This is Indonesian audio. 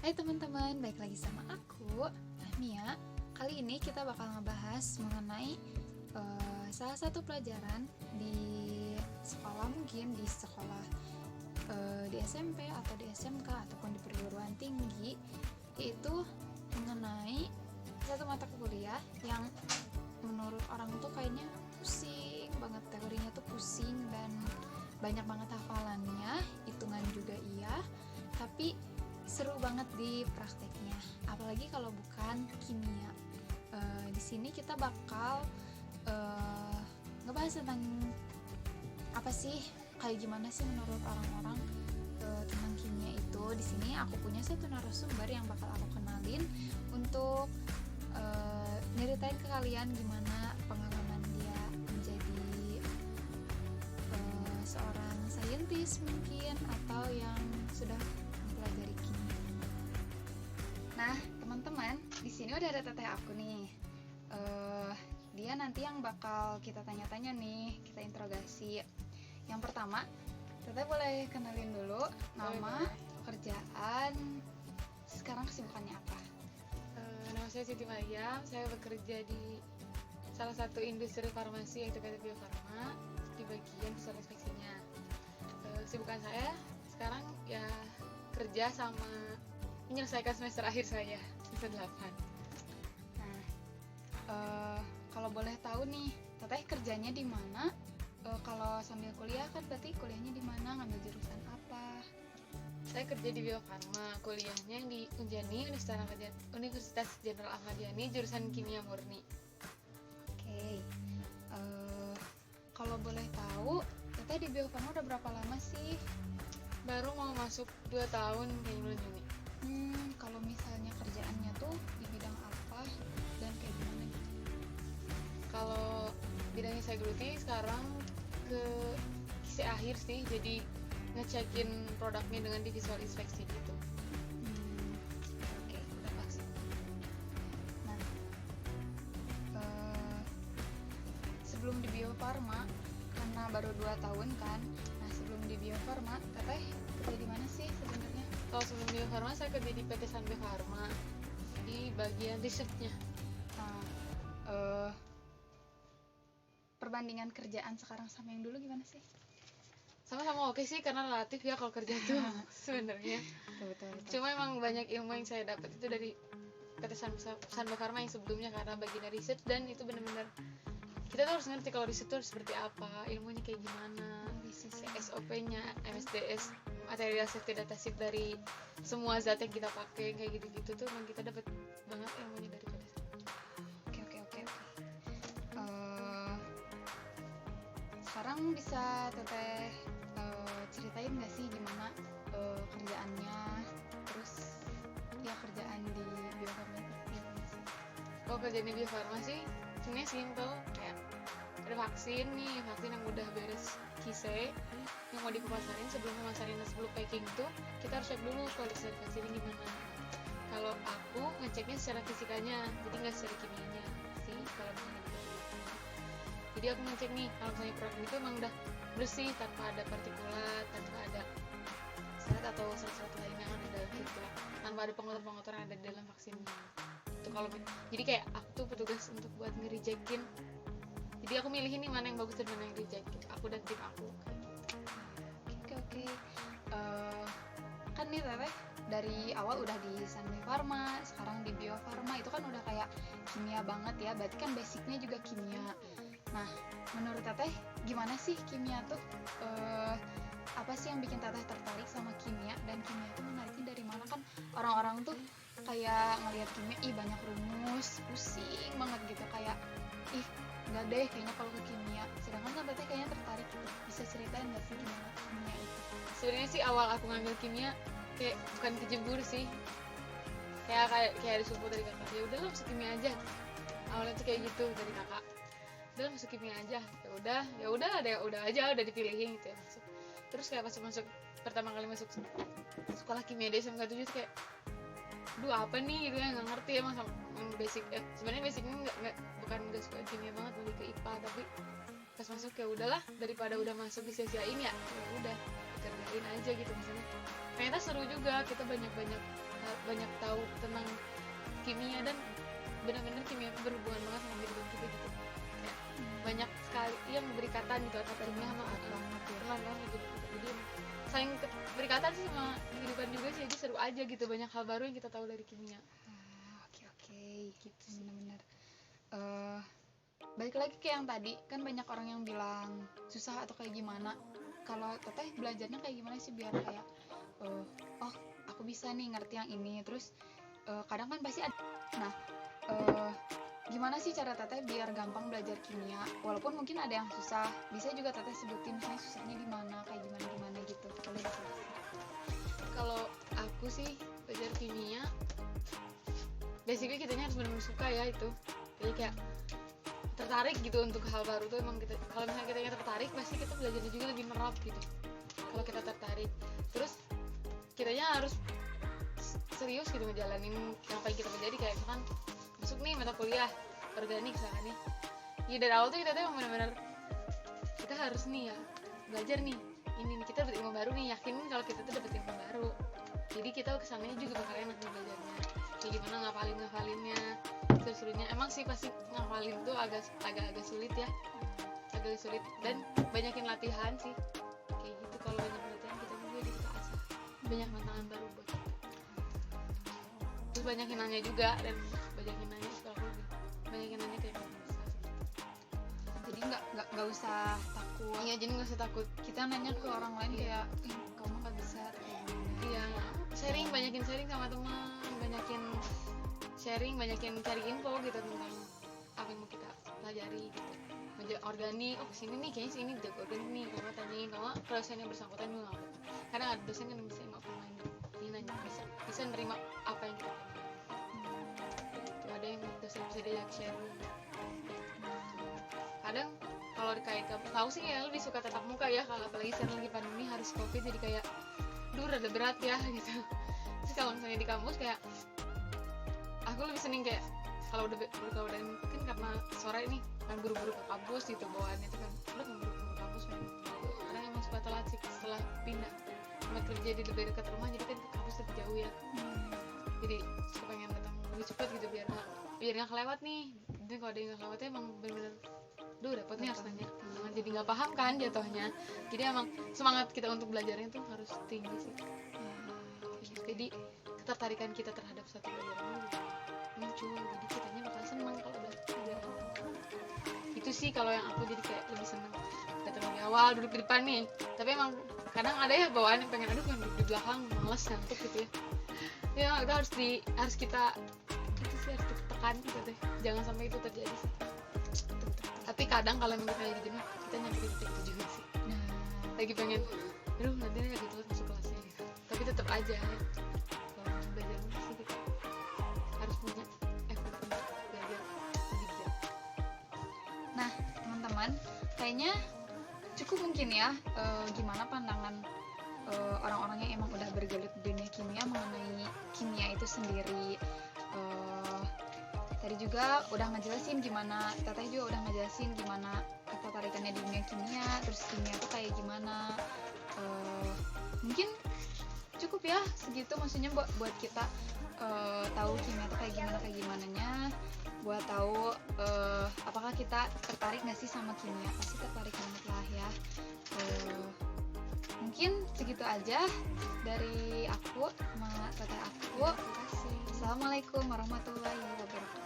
Hai teman-teman, balik lagi sama aku, Mia. Kali ini kita bakal ngebahas mengenai salah satu pelajaran di sekolah, mungkin di sekolah di SMP atau di SMK ataupun di perguruan tinggi, yaitu mengenai satu mata kuliah yang menurut orang tuh kayaknya pusing banget, teorinya tuh pusing dan banyak banget hafalannya, hitungan juga iya, tapi seru banget di prakteknya, apalagi kalau bukan kimia. Di sini kita bakal ngebahas tentang apa sih, kayak gimana sih menurut orang-orang tentang kimia itu. Di sini aku punya satu narasumber yang bakal aku kenalin untuk nyeritain ke kalian gimana pengalaman dia menjadi seorang saintis mungkin, atau yang sudah mempelajari kimia. Nah, teman-teman, di sini udah ada teteh aku nih. Dia nanti yang bakal kita tanya-tanya nih, kita interogasi. Yang pertama, teteh boleh kenalin dulu nama, pekerjaan, sekarang kesibukannya apa? Nama saya Siti Maryam, saya bekerja di salah satu industri farmasi yaitu PT Bio Farma di bagian visual inspeksinya. Kesibukan saya sekarang ya kerja sama menyelesaikan semester akhir saya, semester 8. Nah, kalau boleh tahu nih, teteh kerjanya di mana? Kalau sambil kuliah kan berarti kuliahnya di mana, ngambil jurusan apa? Saya kerja di Bio Farma, kuliahnya di Unjani, Universitas Jenderal Ahmad Yani, jurusan kimia murni. Oke. Kalau boleh tahu, teteh di Bio Farma udah berapa lama sih? Baru mau masuk 2 tahun kayaknya bulan Juni. Kalau misalnya kerjaannya tuh di bidang apa dan kayak gimana gitu? Kalau bidangnya saya geluti sekarang ke kisi akhir sih, jadi ngecekin produknya dengan di visual inspeksi gitu. Oke, udah pasti. Nah, sebelum di Bio Farma, karena baru 2 tahun kan, nah sebelum di Bio Farma, teteh kerja di mana sih sebenarnya? Kalau sebelum Bio Farma saya kerja di PT Sanbe Farma di bagian risetnya. Nah, perbandingan kerjaan sekarang sama yang dulu gimana sih? Sama-sama oke sih, karena relatif ya kalau kerja tuh sebenarnya. Betul. Cuma emang banyak ilmu yang saya dapat itu dari PT Sanbe Farma yang sebelumnya, karena bagian riset, dan itu benar-benar kita tuh harus ngerti kalau riset tuh harus seperti apa, ilmunya kayak gimana, SOP-nya, MSDS, material safety data sheet dari semua zat yang kita pakai, kayak gitu-gitu tuh emang kita dapat banget ilmunya dari PT Sanbe. Oke. Sekarang bisa teteh ceritain nggak sih gimana kerjaannya, terus ya kerjaan di Bio Farma itu gimana sih? Kalau kerja di Bio Farma sih sebenarnya simple, kayak ada vaksin yang udah beres kise yang mau dipasarin. Sebelum memasarin dan sebelum packing tuh kita harus cek dulu kualitas dari vaksin ini gimana. Kalau aku ngeceknya secara fisikanya, jadi nggak secara kimianya sih kalau misalnya di Bio. Jadi aku ngecek nih kalau misalnya produk itu emang udah bersih, tanpa ada partikulat, tanpa ada serat atau serat-serat lainnya yang ada dalam itu, tanpa ada pengotor-pengotor yang ada di dalam vaksinnya. Itu kalau jadi kayak aku tuh petugas untuk buat nge-rejectin. Jadi aku milihin nih mana yang bagus dan mana yang reject gitu. Aku dan tim aku kayak gitu. Oke. Kan nih teteh dari awal udah di Sanbe Farma, sekarang di Bio Farma, itu kan udah kayak kimia banget ya, berarti kan basicnya juga kimia. Nah, menurut teteh gimana sih kimia tuh? Apa sih yang bikin teteh tertarik sama kimia, dan kimia tuh menariknya dari mana? Kan orang-orang tuh kayak ngelihat kimia, ih banyak rumus, pusing banget gitu, kayak ih nggak deh kayaknya kalau ke kimia. Sedangkan kan teteh kayaknya tertarik gitu. Bisa ceritain nggak sih gimana kimia itu? Sebenarnya sih awal aku ngambil kimia kayak bukan kejebur sih, kayak ada support dari kakak. Ya udahlah masuk kimia aja. Awalnya tuh kayak gitu dari kakak. Udah masuk kimia aja. Udah dipilihin gitu ya masuk. Terus kayak pas masuk pertama kali masuk sekolah kimia di SMK 7 tuh kayak duh apa nih gitu ya, nggak ngerti emang sama basic. Sebenarnya basicnya nggak suka kimia banget, lebih ke IPA, tapi pas masuk ya udahlah, daripada udah masuk disia-siain ya udah kerjain aja gitu. Misalnya ternyata seru juga, kita banyak banyak tahu tentang kimia, dan benar-benar kimia itu berhubungan banget sama kehidupan kita gitu. Kayak banyak sekali yang berikatan gitu kata kimia sama teman banget gitu. Jadi saling berikatan sih sama kehidupan juga sih, jadi seru aja gitu, banyak hal baru yang kita tahu dari kimia. Oke, gitu benar-benar. Balik lagi ke yang tadi, kan banyak orang yang bilang susah atau kayak gimana. Kalau teteh belajarnya kayak gimana sih biar kayak oh aku bisa nih ngerti yang ini. Terus kadang kan pasti ada. Nah, gimana sih cara teteh biar gampang belajar kimia? Walaupun mungkin ada yang susah, bisa juga teteh sebutin misalnya susahnya di mana, kayak gimana gitu. Boleh dijelasin? Kalau aku sih belajar kimia, basically kitanya harus benar-benar suka ya itu. Jadi kayak tertarik gitu untuk hal baru tuh, emang kita kalau misalnya kita tertarik pasti kita belajarnya juga lebih merap gitu. Kalau kita tertarik, terus kitanya harus serius gitu ngejalanin apa yang kita pelajari. Kayak misalkan masuk nih mata kuliah organik misalkan nih, ya dari awal tuh kita tuh emang benar-benar kita harus nih ya belajar nih ini nih, kita dapet ilmu baru nih, yakinin kalau kita tuh dapet ilmu baru, jadi kita kesananya juga bakal enak nih belajarnya. Kayak gimana ngapalinnya seru-serunya. Emang sih pasti ngapalin tuh agak sulit ya, agak sulit, dan banyakin latihan sih kayak gitu. Kalau banyak latihan kita juga jadi keasah, banyak tantangan baru buat kita. Terus banyakin nanya juga, dan banyakin nanya sih, kalau lebih banyakin nanya kayak bisa. Jadi nggak usah takut. Iya, jadi nggak usah takut. Kita nanya ke orang lain kayak kamu nggak bisa. Iya, banyakin sharing sama teman, banyakin cari info gitu tentang apa yang mau kita pelajari gitu. Belajar organik, sini nih kayaknya sini jago organik nih, kalau tanyain, kalau dosen yang bersangkutan juga nggak apa. Karena ada dosen kan bisa nggak pemain, dia nanya bisa nerima apa yang kita pelajari. Ada yang dosen bisa diajak share. Kadang kalau dikait kampus, aku sih kayak lebih suka tatap muka ya, kalau apalagi sekarang lagi pandemi harus covid, jadi kayak rada berat ya gitu. Terus kalau misalnya di kampus kayak aku lebih seneng kayak kalau udah kan karena sore nih kan buru-buru ke kampus gitu, bawaannya itu kan udah buru-buru ke kampus kan. Karena emang suka telat sih setelah pindah tempat kerja di lebih dekat rumah, jadi kan ke kampus lebih jauh ya. Jadi suka pengen datang lebih cepat gitu biar nggak kelewat nih. Jadi kalau ada yang nggak kelewatnya emang bener-bener dapat nih harus nanya, jadi nggak paham kan jatuhnya. Jadi emang semangat kita untuk belajarnya tuh harus tinggi sih. Jadi ketertarikan kita terhadap satu pelajaran itu muncul, jadi kitanya bakal senang kalau udah itu sih. Kalau yang aku jadi kayak lebih senang datang dari awal, duduk di depan nih. Tapi emang kadang ada ya bawaan yang pengen pengen duduk di belakang, males ngantuk gitu ya. Ya itu harus kita itu sih harus tekan gitu deh, jangan sampai itu terjadi sih. Tapi kadang kalau kita lagi jenuh, kita nyampe di titik itu juga sih. Lagi pengen nanti lagi telat masuk kelasnya gitu. Tapi tetap aja ya, kalau belajar sih kita harus punya effort untuk belajar lebih giat. Nah teman-teman, kayaknya cukup mungkin ya gimana pandangan orang-orang yang emang udah bergelut di dunia kimia mengenai kimia itu sendiri. Tadi juga udah ngejelasin gimana, teteh juga udah ngejelasin gimana ketertarikannya di dunia kimia, terus kimia itu kayak gimana. Mungkin cukup ya segitu, maksudnya buat kita tahu kimia itu kayak gimananya, buat tahu apakah kita tertarik nggak sih sama kimia. Pasti tertarik banget lah ya. Mungkin segitu aja dari aku sama teteh aku. Assalamualaikum warahmatullahi wabarakatuh.